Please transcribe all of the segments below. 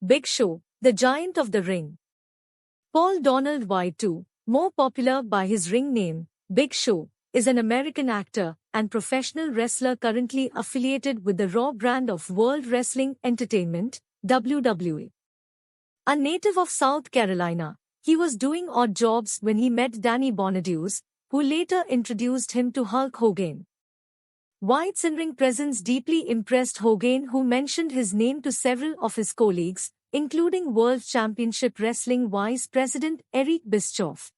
Big Show, the giant of the ring. Paul Donald White too, more popular by his ring name, Big Show, is an American actor and professional wrestler currently affiliated with the Raw brand of World Wrestling Entertainment, WWE. A native of South Carolina, he was doing odd jobs when he met Danny Bonaduce, who later introduced him to Hulk Hogan. White's in-ring presence deeply impressed Hogan, who mentioned his name to several of his colleagues, including World Championship Wrestling Vice President Eric Bischoff.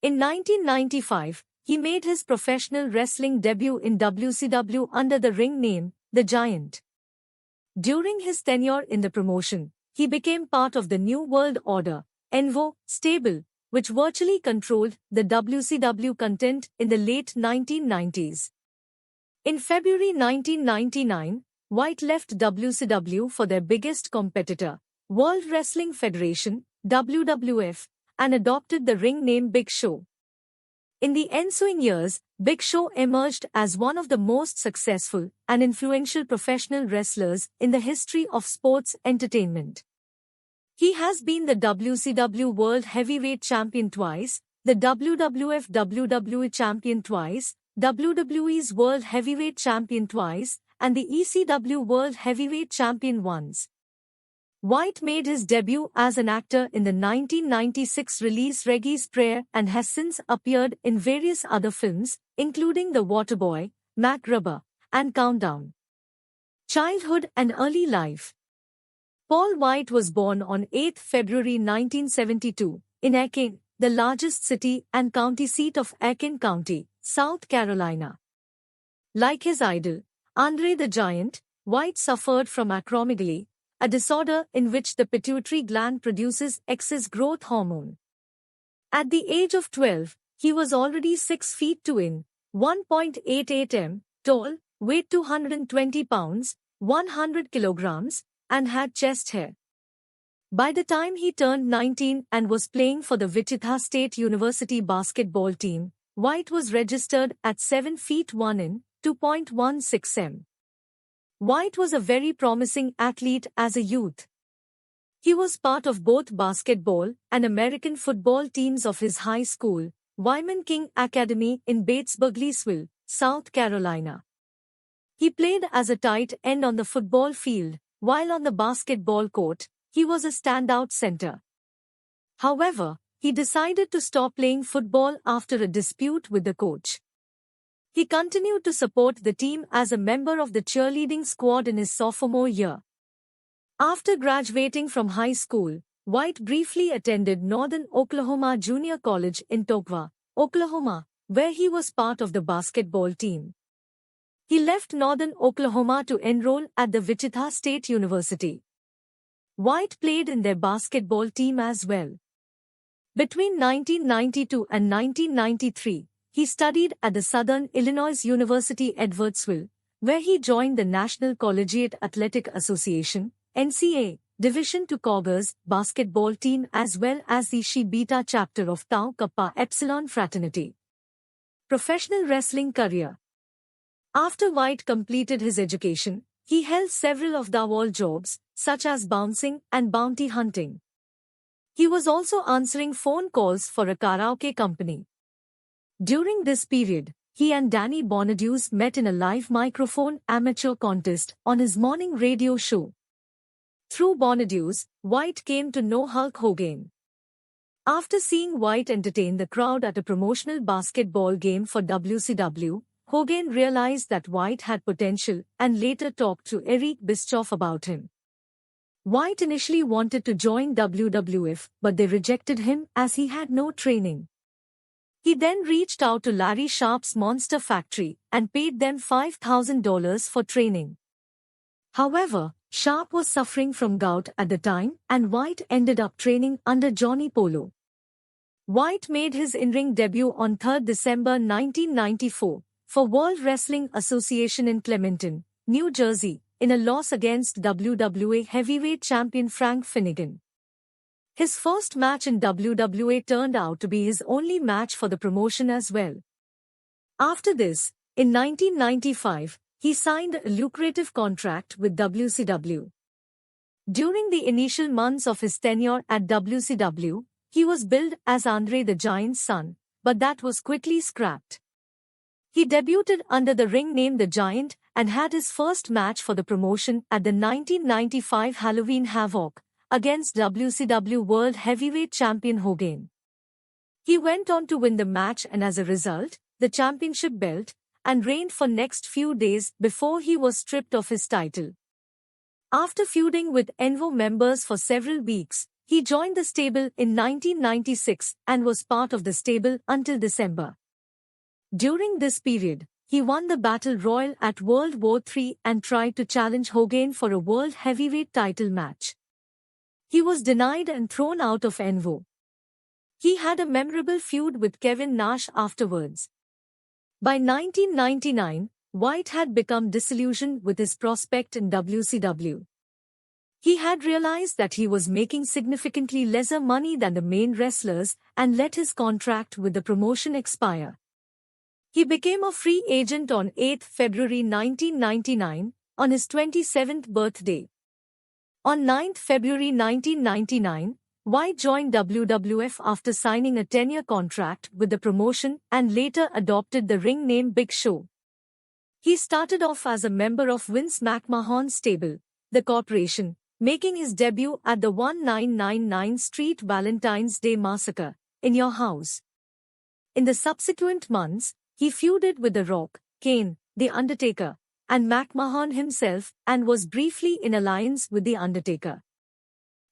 In 1995, he made his professional wrestling debut in WCW under the ring name, The Giant. During his tenure in the promotion, he became part of the New World Order, NWO, stable, which virtually controlled the WCW content in the late 1990s. In February 1999, White left WCW for their biggest competitor, World Wrestling Federation, WWF, and adopted the ring name Big Show. In the ensuing years, Big Show emerged as one of the most successful and influential professional wrestlers in the history of sports entertainment. He has been the WCW World Heavyweight Champion twice, the WWF WWE Champion twice, WWE's World Heavyweight Champion twice, and the ECW World Heavyweight Champion once. White made his debut as an actor in the 1996 release Reggie's Prayer and has since appeared in various other films, including The Waterboy, MacGruber, and Countdown. Childhood and early life. Paul White was born on 8 February 1972, in Aiken, the largest city and county seat of Aiken County, South Carolina. Like his idol, Andre the Giant, White suffered from acromegaly, a disorder in which the pituitary gland produces excess growth hormone. At the age of 12, he was already 6 feet 2 in, 1.88 m, tall, weighed 220 pounds, 100 kilograms, and had chest hair. By the time he turned 19 and was playing for the Wichita State University basketball team, White was registered at 7 feet 1 in, 2.16 m. White was a very promising athlete as a youth. He was part of both basketball and American football teams of his high school, Wyman King Academy in Batesburg-Leesville, South Carolina. He played as a tight end on the football field, while on the basketball court, he was a standout center. However, he decided to stop playing football after a dispute with the coach. He continued to support the team as a member of the cheerleading squad in his sophomore year. After graduating from high school, White briefly attended Northern Oklahoma Junior College in Toccoa, Oklahoma, where he was part of the basketball team. He left Northern Oklahoma to enroll at the Wichita State University. White played in their basketball team as well. Between 1992 and 1993, he studied at the Southern Illinois University Edwardsville, where he joined the National Collegiate Athletic Association, NCAA, Division II Cougars basketball team as well as the Chi Beta chapter of Tau Kappa Epsilon fraternity. Professional wrestling career. After White completed his education, he held several of the wall jobs, such as bouncing and bounty hunting. He was also answering phone calls for a karaoke company. During this period, he and Danny Bonaduce met in a live microphone amateur contest on his morning radio show. Through Bonaduce, White came to know Hulk Hogan. After seeing White entertain the crowd at a promotional basketball game for WCW, Hogan realized that White had potential and later talked to Eric Bischoff about him. White initially wanted to join WWF, but they rejected him as he had no training. He then reached out to Larry Sharp's Monster Factory and paid them $5,000 for training. However, Sharp was suffering from gout at the time and White ended up training under Johnny Polo. White made his in-ring debut on 3 December 1994 for World Wrestling Association in Clementon, New Jersey, in a loss against WWA heavyweight champion Frank Finnegan. His first match in WWA turned out to be his only match for the promotion as well. After this, in 1995, he signed a lucrative contract with WCW. During the initial months of his tenure at WCW, he was billed as Andre the Giant's son, but that was quickly scrapped. He debuted under the ring name The Giant and had his first match for the promotion at the 1995 Halloween Havoc against WCW World Heavyweight Champion Hogan. He went on to win the match and as a result, the championship belt, and reigned for next few days before he was stripped of his title. After feuding with Envo members for several weeks, he joined the stable in 1996 and was part of the stable until December. During this period, he won the Battle Royal at World War III and tried to challenge Hogan for a World Heavyweight title match. He was denied and thrown out of Envo. He had a memorable feud with Kevin Nash afterwards. By 1999, White had become disillusioned with his prospect in WCW. He had realized that he was making significantly lesser money than the main wrestlers and let his contract with the promotion expire. He became a free agent on 8 February 1999, on his 27th birthday. On 9 February 1999, White joined WWF after signing a 10-year contract with the promotion and later adopted the ring name Big Show. He started off as a member of Vince McMahon's stable, the Corporation, making his debut at the 1999 Street Valentine's Day Massacre, In Your House. In the subsequent months, he feuded with The Rock, Kane, The Undertaker, and McMahon himself and was briefly in alliance with The Undertaker.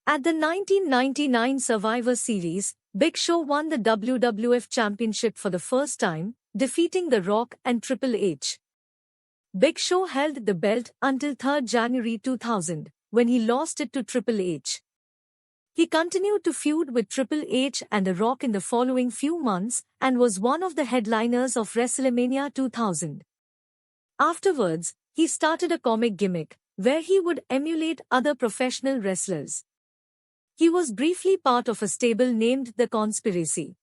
At the 1999 Survivor Series, Big Show won the WWF Championship for the first time, defeating The Rock and Triple H. Big Show held the belt until 3 January 2000, when he lost it to Triple H. He continued to feud with Triple H and The Rock in the following few months and was one of the headliners of WrestleMania 2000. Afterwards, he started a comic gimmick, where he would emulate other professional wrestlers. He was briefly part of a stable named The Conspiracy.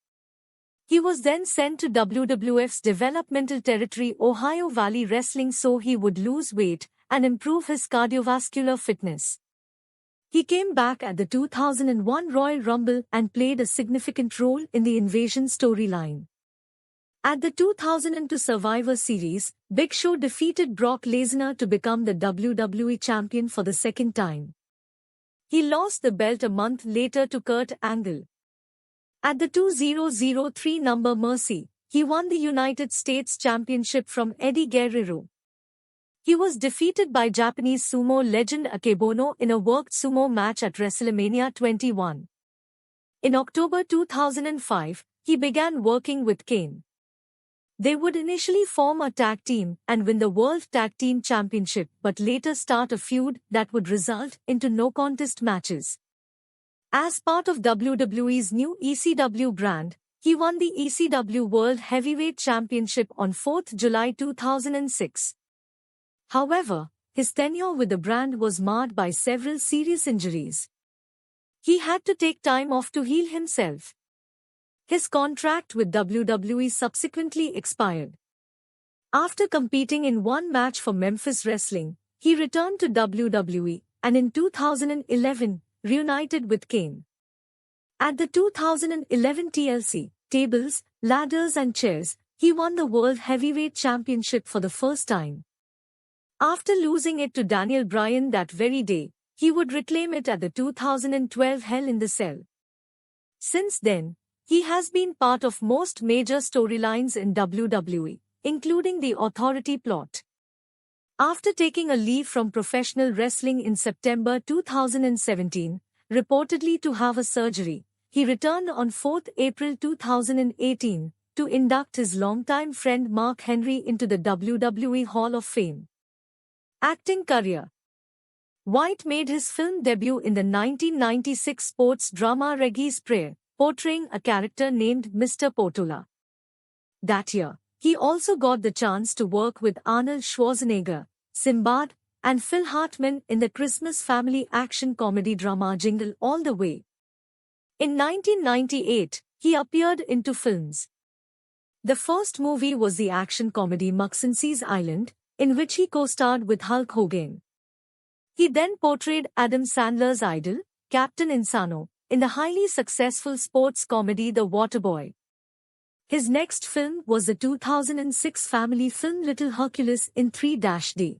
He was then sent to WWF's developmental territory Ohio Valley Wrestling so he would lose weight and improve his cardiovascular fitness. He came back at the 2001 Royal Rumble and played a significant role in the Invasion storyline. At the 2002 Survivor Series, Big Show defeated Brock Lesnar to become the WWE Champion for the second time. He lost the belt a month later to Kurt Angle. At the 2003 Number Mercy, he won the United States Championship from Eddie Guerrero. He was defeated by Japanese sumo legend Akebono in a worked sumo match at WrestleMania 21. In October 2005, he began working with Kane. They would initially form a tag team and win the World Tag Team Championship but later start a feud that would result into no-contest matches. As part of WWE's new ECW brand, he won the ECW World Heavyweight Championship on 4 July 2006. However, his tenure with the brand was marred by several serious injuries. He had to take time off to heal himself. His contract with WWE subsequently expired. After competing in one match for Memphis Wrestling, he returned to WWE and in 2011 reunited with Kane. At the 2011 TLC, Tables, Ladders and Chairs, he won the World Heavyweight Championship for the first time. After losing it to Daniel Bryan that very day, he would reclaim it at the 2012 Hell in the Cell. Since then, he has been part of most major storylines in WWE, including the Authority plot. After taking a leave from professional wrestling in September 2017, reportedly to have a surgery, he returned on 4 April 2018 to induct his longtime friend Mark Henry into the WWE Hall of Fame. Acting career. White made his film debut in the 1996 sports drama Reggie's Prayer, portraying a character named Mr. Portola. That year, he also got the chance to work with Arnold Schwarzenegger, Sinbad, and Phil Hartman in the Christmas family action comedy drama Jingle All the Way. In 1998, he appeared in 2 films. The first movie was the action comedy Muxensee's Island, in which he co-starred with Hulk Hogan. He then portrayed Adam Sandler's idol, Captain Insano, in the highly successful sports comedy The Waterboy. His next film was the 2006 family film Little Hercules in 3-D.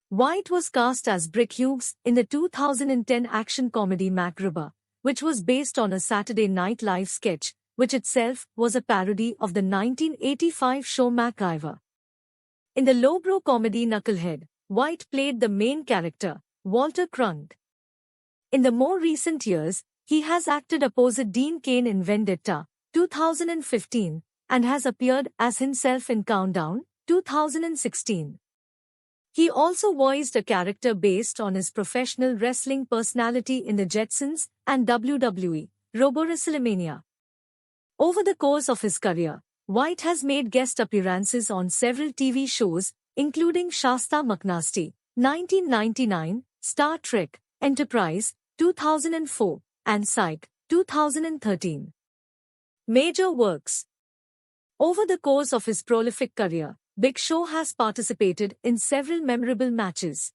White was cast as Brick Hughes in the 2010 action comedy MacGruber, which was based on a Saturday Night Live sketch, which itself was a parody of the 1985 show MacGyver. In the lowbrow comedy Knucklehead, White played the main character, Walter Crunk. In the more recent years, he has acted opposite Dean Cain in Vendetta, 2015, and has appeared as himself in Countdown, 2016. He also voiced a character based on his professional wrestling personality in The Jetsons and WWE, RoboWrestleMania. Over the course of his career, White has made guest appearances on several TV shows, including Shasta McNasty, 1999, Star Trek, Enterprise, 2004, and Psych, 2013. Major works. Over the course of his prolific career, Big Show has participated in several memorable matches.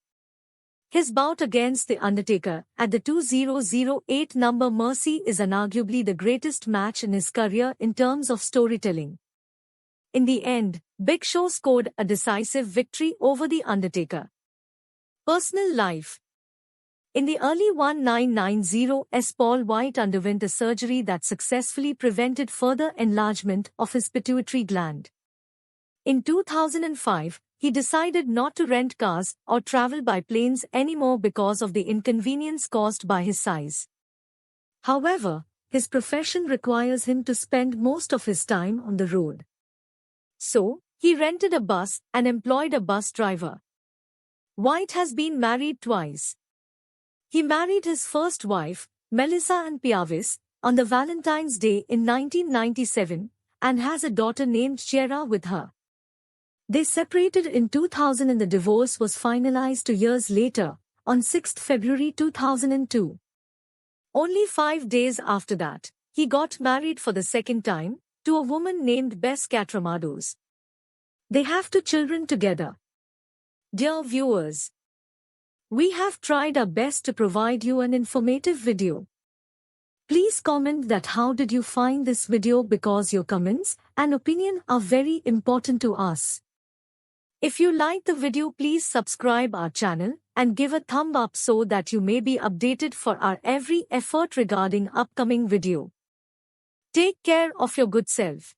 His bout against The Undertaker at the 2008 number Mercy is arguably the greatest match in his career in terms of storytelling. In the end, Big Show scored a decisive victory over The Undertaker. Personal life. In the early 1990s, Paul White underwent a surgery that successfully prevented further enlargement of his pituitary gland. In 2005, he decided not to rent cars or travel by planes anymore because of the inconvenience caused by his size. However, his profession requires him to spend most of his time on the road. So, he rented a bus and employed a bus driver. White has been married twice. He married his first wife, Melissa Ann Piavis, on the Valentine's Day in 1997, and has a daughter named Chiara with her. They separated in 2000 and the divorce was finalized 2 years later, on 6 February 2002. Only 5 days after that, he got married for the second time, to a woman named Bess Catramados. They have 2 children together. Dear viewers, we have tried our best to provide you an informative video. Please comment that how did you find this video, because your comments and opinion are very important to us. If you like the video, please subscribe our channel and give a thumb up so that you may be updated for our every effort regarding upcoming video. Take care of your good self.